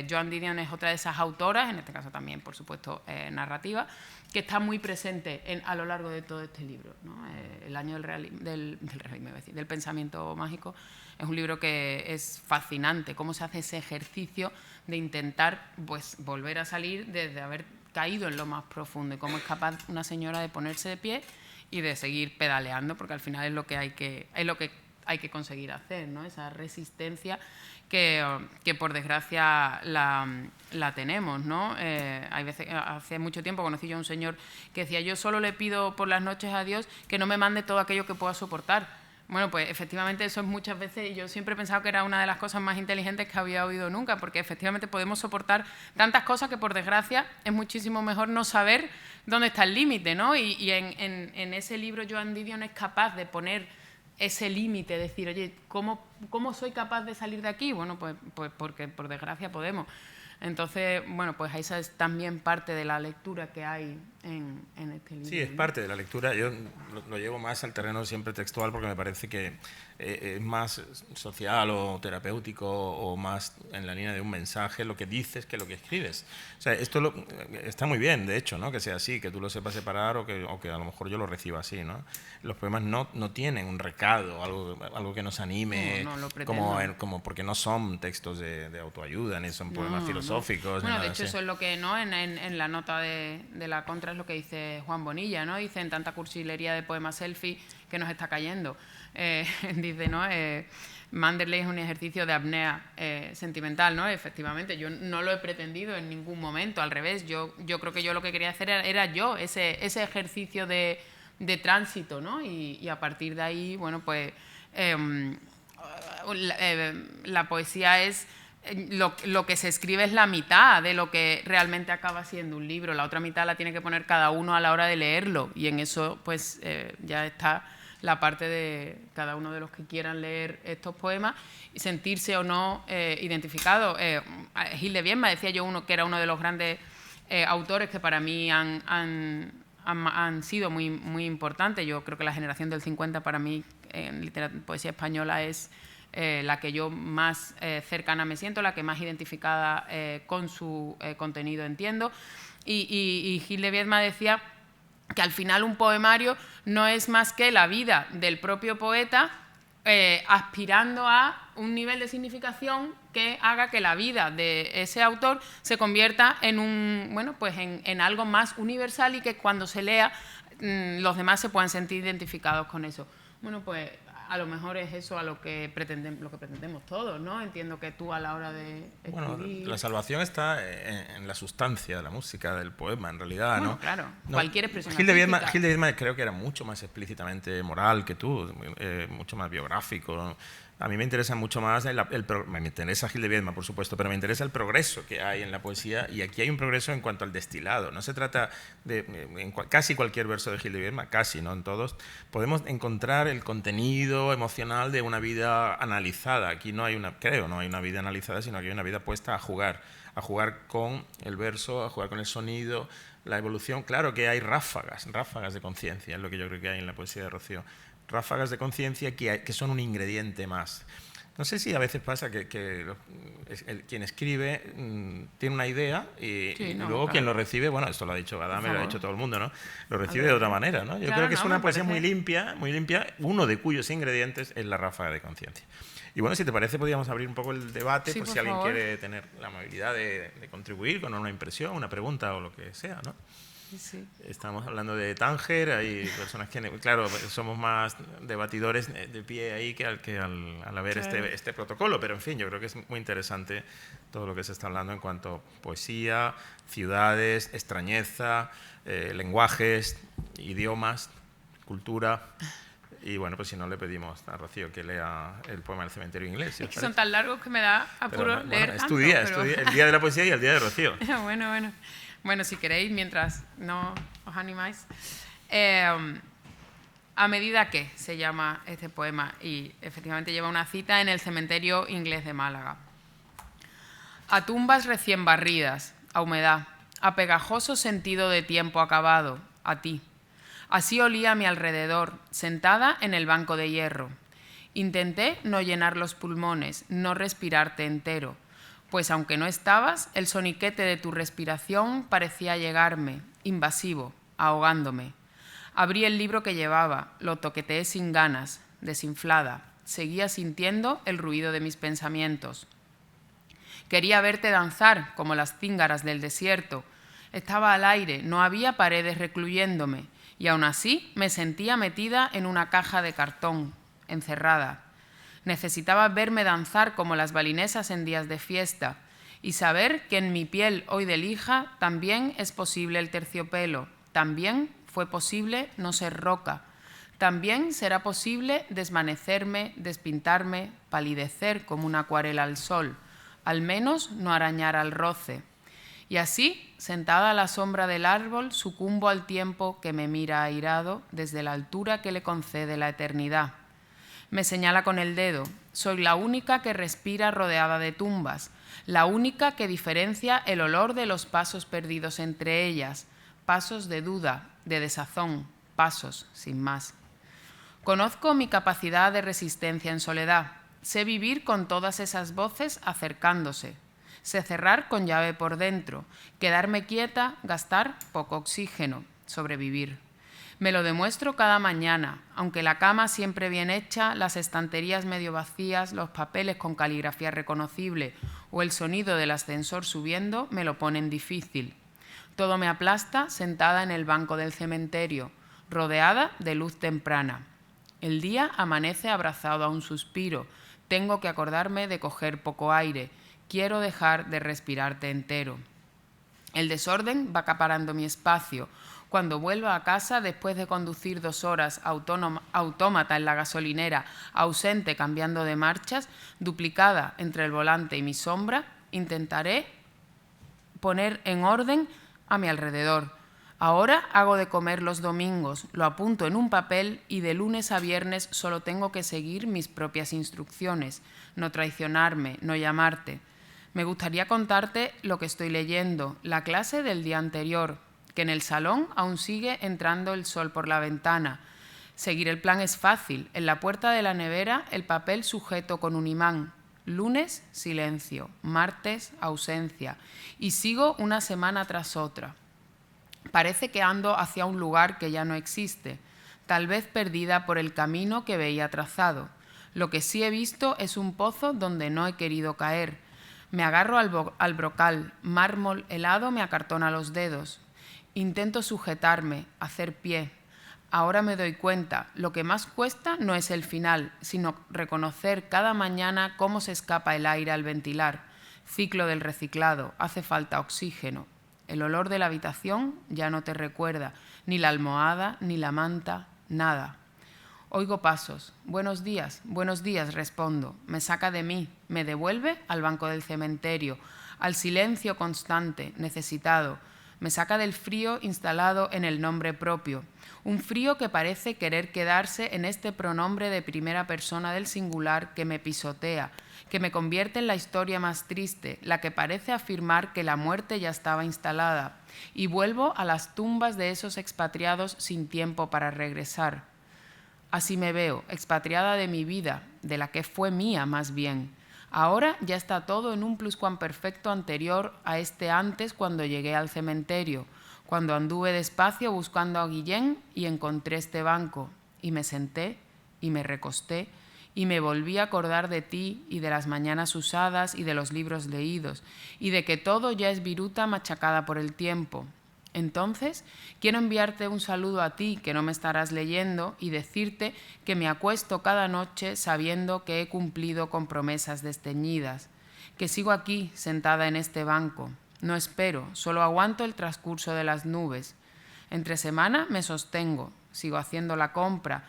Speaker 3: Joan Didion es otra de esas autoras, en este caso también, por supuesto, narrativa, que está muy presente a lo largo de todo este libro, ¿no? El año del pensamiento mágico es un libro que es fascinante, cómo se hace ese ejercicio de intentar, pues, volver a salir desde haber caído en lo más profundo, y cómo es capaz una señora de ponerse de pie y de seguir pedaleando, porque al final es lo que hay que conseguir hacer, ¿no? Esa resistencia que por desgracia la tenemos, ¿no? Hay veces, hace mucho tiempo conocí yo a un señor que decía: yo solo le pido por las noches a Dios que no me mande todo aquello que pueda soportar. Bueno, pues efectivamente eso es muchas veces, y yo siempre he pensado que era una de las cosas más inteligentes que había oído nunca, porque efectivamente podemos soportar tantas cosas que por desgracia es muchísimo mejor no saber dónde está el límite, ¿no? Y en ese libro Joan Didion es capaz de poner ese límite, decir, oye, ¿cómo soy capaz de salir de aquí? Bueno, pues porque por desgracia podemos. Entonces, bueno, pues esa es también parte de la lectura que hay en este libro.
Speaker 2: Sí, es parte de la lectura. Yo lo llevo más al terreno siempre textual, porque me parece que es más social o terapéutico, o más en la línea de un mensaje lo que dices que lo que escribes. O sea, esto está muy bien, de hecho, ¿no? Que sea así, que tú lo sepas separar, o que a lo mejor yo lo reciba así, ¿no? Los poemas no tienen un recado, algo que nos anime,
Speaker 3: no lo
Speaker 2: como porque no son textos de autoayuda, ni son poemas filosóficos.
Speaker 3: Bueno, de hecho eso es lo que, ¿no? En la nota de la contra es lo que dice Juan Bonilla, ¿no? Dice: en tanta cursilería de poemas selfie que nos está cayendo. Dice, ¿no? Manderley es un ejercicio de apnea sentimental, ¿no? Efectivamente, yo no lo he pretendido en ningún momento, al revés. Yo creo que yo lo que quería hacer era ese ejercicio de tránsito, ¿no? Y a partir de ahí, bueno, pues la poesía es... Lo que se escribe es la mitad de lo que realmente acaba siendo un libro. La otra mitad la tiene que poner cada uno a la hora de leerlo, y en eso pues ya está la parte de cada uno de los que quieran leer estos poemas y sentirse o no identificado. Gil de Viedma, decía yo, que era uno de los grandes autores que para mí han sido muy, muy importantes. Yo creo que la generación del 50 para mí en poesía española es la que yo más cercana me siento, la que más identificada con su contenido entiendo. Y Gil de Viedma decía que al final un poemario no es más que la vida del propio poeta aspirando a un nivel de significación que haga que la vida de ese autor se convierta en en algo más universal, y que cuando se lea los demás se puedan sentir identificados con eso. Bueno, pues a lo mejor es eso a lo que pretendemos todos, ¿no? Entiendo que tú, a la hora de escribir...
Speaker 2: Bueno, la salvación está en la sustancia de la música, del poema, en realidad,
Speaker 3: bueno,
Speaker 2: ¿no?
Speaker 3: Claro,
Speaker 2: no,
Speaker 3: cualquier expresión
Speaker 2: Gil de
Speaker 3: artística.
Speaker 2: Viedma creo que era mucho más explícitamente moral que tú, mucho más biográfico, ¿no? A mí me interesa mucho más, me interesa Gil de Viedma, por supuesto, pero me interesa el progreso que hay en la poesía, y aquí hay un progreso en cuanto al destilado. No se trata en casi cualquier verso de Gil de Viedma, casi, no en todos, podemos encontrar el contenido emocional de una vida analizada. Aquí no hay una vida analizada, sino que hay una vida puesta a jugar con el verso, a jugar con el sonido, la evolución. Claro que hay ráfagas de conciencia, es lo que yo creo que hay en la poesía de Rocío. Ráfagas de conciencia que son un ingrediente más. No sé si a veces pasa que quien escribe tiene una idea y luego quien lo recibe, bueno, esto lo ha dicho Adame, lo ha dicho todo el mundo, ¿no? Lo recibe de otra manera, ¿no? Yo creo que es una poesía muy limpia, uno de cuyos ingredientes es la ráfaga de conciencia. Y bueno, si te parece, podríamos abrir un poco el debate, por si alguien quiere tener la amabilidad de contribuir con una impresión, una pregunta o lo que sea, ¿no?
Speaker 3: Sí.
Speaker 2: Estamos hablando de Tánger, hay personas que, claro, somos más debatidores de pie ahí que al haber
Speaker 3: Claro.
Speaker 2: este protocolo, pero en fin, yo creo que es muy interesante todo lo que se está hablando en cuanto a poesía, ciudades, extrañeza, lenguajes, idiomas, cultura. Y bueno, pues si no, le pedimos a Rocío que lea el poema del cementerio inglés. Si
Speaker 3: Es
Speaker 2: os
Speaker 3: que
Speaker 2: parece.
Speaker 3: son tan largos que me da apuro
Speaker 2: Pero, bueno,
Speaker 3: leer
Speaker 2: es
Speaker 3: tanto.
Speaker 2: tu día,
Speaker 3: pero...
Speaker 2: el día de la poesía y el día de Rocío.
Speaker 3: Bueno. Bueno, si queréis, mientras no os animáis. A medida que se llama este poema, y efectivamente lleva una cita en el cementerio inglés de Málaga. A tumbas recién barridas, a humedad, a pegajoso sentido de tiempo acabado, a ti. Así olía a mi alrededor, sentada en el banco de hierro. Intenté no llenar los pulmones, no respirarte entero, pues aunque no estabas, el soniquete de tu respiración parecía llegarme, invasivo, ahogándome. Abrí el libro que llevaba, lo toqueteé sin ganas, desinflada. Seguía sintiendo el ruido de mis pensamientos. Quería verte danzar como las cíngaras del desierto. Estaba al aire, no había paredes recluyéndome, y aún así me sentía metida en una caja de cartón, encerrada. Necesitaba verme danzar como las balinesas en días de fiesta y saber que en mi piel hoy de lija también es posible el terciopelo, también fue posible no ser roca, también será posible desvanecerme, despintarme, palidecer como una acuarela al sol, al menos no arañar al roce. Y así, sentada a la sombra del árbol, sucumbo al tiempo que me mira airado desde la altura que le concede la eternidad. Me señala con el dedo. Soy la única que respira rodeada de tumbas, la única que diferencia el olor de los pasos perdidos entre ellas, pasos de duda, de desazón, pasos sin más. Conozco mi capacidad de resistencia en soledad. Sé vivir con todas esas voces acercándose. Sé cerrar con llave por dentro, quedarme quieta, gastar poco oxígeno, sobrevivir. Me lo demuestro cada mañana, aunque la cama siempre bien hecha, las estanterías medio vacías, los papeles con caligrafía reconocible o el sonido del ascensor subiendo me lo ponen difícil. Todo me aplasta sentada en el banco del cementerio, rodeada de luz temprana. El día amanece abrazado a un suspiro. Tengo que acordarme de coger poco aire. Quiero dejar de respirarte entero. El desorden va acaparando mi espacio. Cuando vuelva a casa, después de conducir 2 horas autómata en la gasolinera, ausente cambiando de marchas, duplicada entre el volante y mi sombra, intentaré poner en orden a mi alrededor. Ahora hago de comer los domingos, lo apunto en un papel y de lunes a viernes solo tengo que seguir mis propias instrucciones, no traicionarme, no llamarte. Me gustaría contarte lo que estoy leyendo, la clase del día anterior, que en el salón aún sigue entrando el sol por la ventana. Seguir el plan es fácil. En la puerta de la nevera, el papel sujeto con un imán. Lunes, silencio. Martes, ausencia. Y sigo una semana tras otra. Parece que ando hacia un lugar que ya no existe, tal vez perdida por el camino que veía trazado. Lo que sí he visto es un pozo donde no he querido caer. Me agarro al brocal, mármol helado me acartona los dedos. Intento sujetarme, hacer pie. Ahora me doy cuenta, lo que más cuesta no es el final, sino reconocer cada mañana cómo se escapa el aire al ventilar. Ciclo del reciclado, hace falta oxígeno. El olor de la habitación ya no te recuerda, ni la almohada, ni la manta, nada. Oigo pasos. Buenos días, respondo. Me saca de mí, me devuelve al banco del cementerio, al silencio constante, necesitado. Me saca del frío instalado en el nombre propio, un frío que parece querer quedarse en este pronombre de primera persona del singular que me pisotea, que me convierte en la historia más triste, la que parece afirmar que la muerte ya estaba instalada, y vuelvo a las tumbas de esos expatriados sin tiempo para regresar. Así me veo, expatriada de mi vida, de la que fue mía más bien. Ahora ya está todo en un pluscuamperfecto anterior a este antes cuando llegué al cementerio, cuando anduve despacio buscando a Guillén y encontré este banco, y me senté y me recosté y me volví a acordar de ti y de las mañanas usadas y de los libros leídos, y de que todo ya es viruta machacada por el tiempo. Entonces, quiero enviarte un saludo a ti, que no me estarás leyendo, y decirte que me acuesto cada noche sabiendo que he cumplido con promesas desteñidas, que sigo aquí, sentada en este banco. No espero, solo aguanto el transcurso de las nubes. Entre semana me sostengo, sigo haciendo la compra,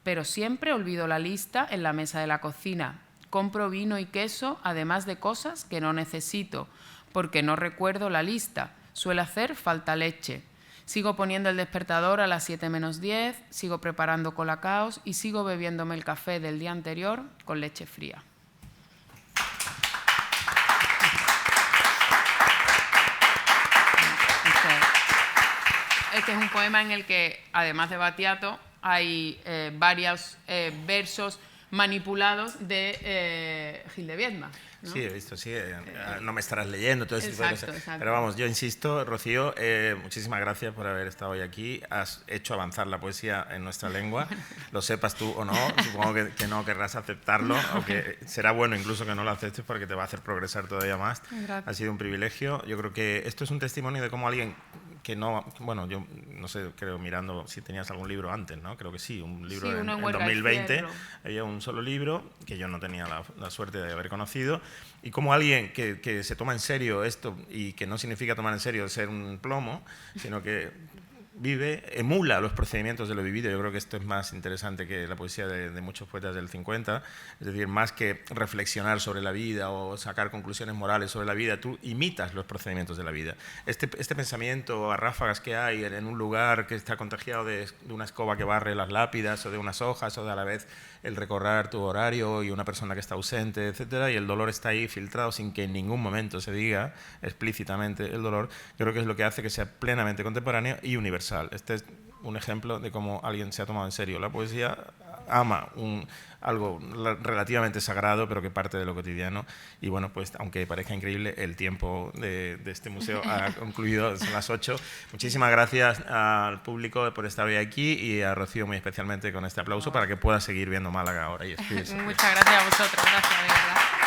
Speaker 3: pero siempre olvido la lista en la mesa de la cocina. Compro vino y queso, además de cosas que no necesito, porque no recuerdo la lista. Suele hacer falta leche. Sigo poniendo el despertador a las 7 menos 10, sigo preparando colacaos y sigo bebiéndome el café del día anterior con leche fría. Este es un poema en el que, además de Battiato, hay varios versos manipulados de Gil de Viedma, ¿no?
Speaker 2: Sí, he visto, sí. No me estarás leyendo, todo ese tipo de cosas.
Speaker 3: Exacto.
Speaker 2: Pero vamos, yo insisto, Rocío, muchísimas gracias por haber estado hoy aquí. Has hecho avanzar la poesía en nuestra lengua, lo sepas tú o no. Supongo que no querrás aceptarlo, o que será bueno incluso que no lo aceptes porque te va a hacer progresar todavía más.
Speaker 3: Gracias.
Speaker 2: Ha sido un privilegio. Yo creo que esto es un testimonio de cómo alguien que no, bueno, yo no sé, creo mirando si tenías algún libro antes, ¿no? Creo que sí, un libro
Speaker 3: sí,
Speaker 2: en 2020, había un solo libro que yo no tenía la suerte de haber conocido, y como alguien que se toma en serio esto, y que no significa tomar en serio ser un plomo, sino que emula los procedimientos de lo vivido. Yo creo que esto es más interesante que la poesía de muchos poetas del 50, es decir, más que reflexionar sobre la vida o sacar conclusiones morales sobre la vida, tú imitas los procedimientos de la vida. Este pensamiento a ráfagas que hay en un lugar que está contagiado de una escoba que barre las lápidas, o de unas hojas, o de a la vez el recorrer tu horario y una persona que está ausente, etcétera, y el dolor está ahí filtrado sin que en ningún momento se diga explícitamente el dolor, creo que es lo que hace que sea plenamente contemporáneo y universal. Este es un ejemplo de cómo alguien se ha tomado en serio la poesía, ama algo relativamente sagrado, pero que parte de lo cotidiano. Y bueno, pues aunque parezca increíble, el tiempo de este museo ha concluido, son las 8. Muchísimas gracias al público por estar hoy aquí, y a Rocío muy especialmente con este aplauso para que pueda seguir viendo Málaga ahora y escribirse.
Speaker 3: Muchas gracias a vosotros, gracias de verdad.